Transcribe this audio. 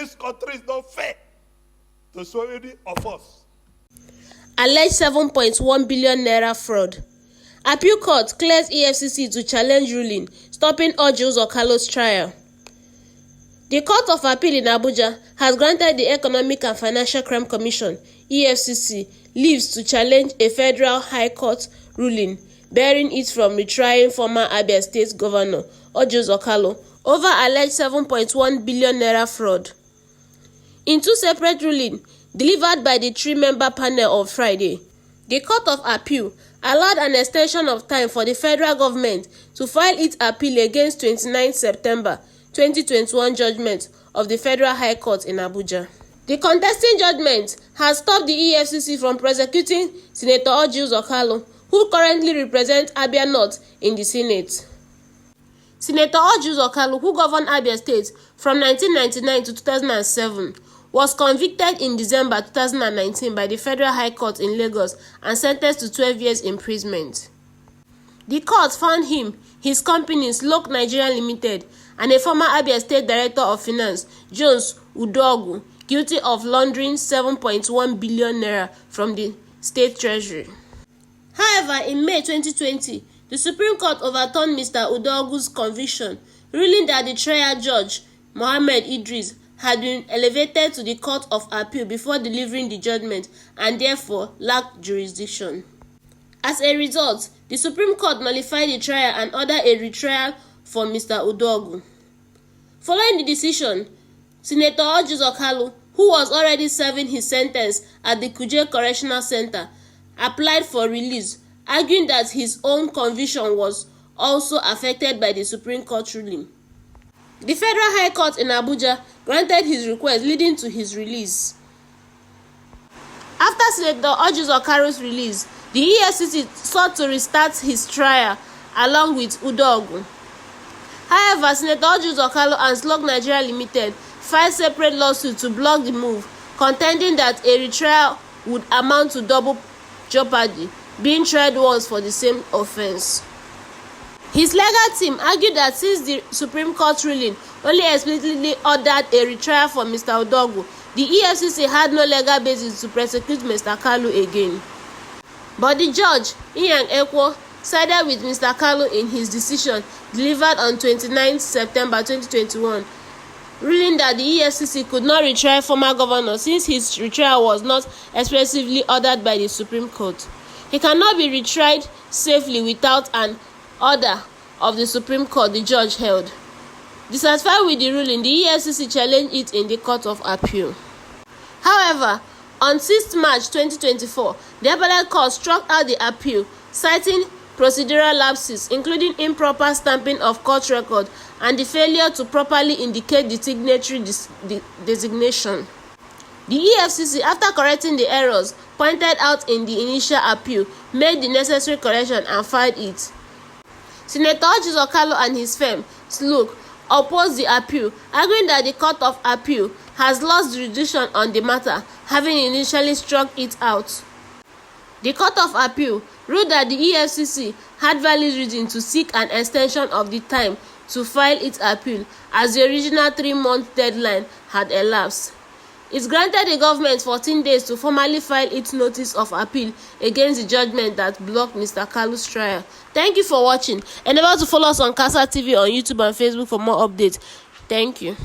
This country is not fair to so many of us. Alleged 7.1 billion naira fraud. Appeal court clears EFCC to challenge ruling, stopping Orji Uzor Kalu's trial. The Court of Appeal in Abuja has granted the Economic and Financial Crime Commission (EFCC) leave to challenge a federal high court ruling barring it from retrying former Abia State Governor Orji Uzor Kalu over alleged 7.1 billion naira fraud. In two separate rulings delivered by the three-member panel on Friday, the Court of Appeal allowed an extension of time for the federal government to file its appeal against 29 September 2021 judgment of the Federal High Court in Abuja. The contesting judgment has stopped the EFCC from prosecuting Senator Orji Uzor Kalu, who currently represents Abia North in the Senate. Senator Orji Uzor Kalu, who governed Abia State from 1999 to 2007, was convicted in December 2019 by the Federal High Court in Lagos and sentenced to 12 years imprisonment. The court found him, his companies Lok Nigeria Limited, and a former Abia State Director of Finance, Jones Udogu, guilty of laundering 7.1 billion naira from the state treasury. However, in May 2020, the Supreme Court overturned Mr. Udogu's conviction, ruling that the trial judge, Mohammed Idris, had been elevated to the Court of Appeal before delivering the judgment and therefore lacked jurisdiction. As a result, the Supreme Court nullified the trial and ordered a retrial for Mr. Udogu. Following the decision, Senator Orji Uzor Kalu, who was already serving his sentence at the Kuje Correctional Center, applied for release, arguing that his own conviction was also affected by the Supreme Court ruling. The Federal High Court in Abuja granted his request, leading to his release. After Senator Orji Uzor Kalu's release, the EFCC sought to restart his trial along with Udogu. However, Senator Orji Uzor Kalu and Lok Nigeria Limited filed separate lawsuits to block the move, contending that a retrial would amount to double jeopardy, being tried once for the same offense. His legal team argued that since the Supreme Court ruling only explicitly ordered a retrial for Mr. Udogu, the EFCC had no legal basis to prosecute Mr. Kalu again. But the judge, Iyan Ekwo, sided with Mr. Kalu in his decision delivered on 29 September 2021, ruling that the EFCC could not retry former governor since his retrial was not expressly ordered by the Supreme Court. He cannot be retried safely without an order of the Supreme Court, the judge held. Dissatisfied with the ruling, the EFCC challenged it in the Court of Appeal. However, on 6 March 2024, the appellate court struck out the appeal, citing procedural lapses, including improper stamping of court record and the failure to properly indicate the signatory designation. The EFCC, after correcting the errors pointed out in the initial appeal, made the necessary correction and filed it. Senator Orji Uzor Kalu and his firm, SLUK, opposed the appeal, arguing that the Court of Appeal has lost jurisdiction on the matter, having initially struck it out. The Court of Appeal ruled that the EFCC had valid reason to seek an extension of the time to file its appeal, as the original 3-month deadline had elapsed. It granted the government 14 days to formally file its notice of appeal against the judgment that blocked Mr. Kalu's trial. Thank you for watching. Remember to follow us on Kasa TV on YouTube and Facebook for more updates. Thank you.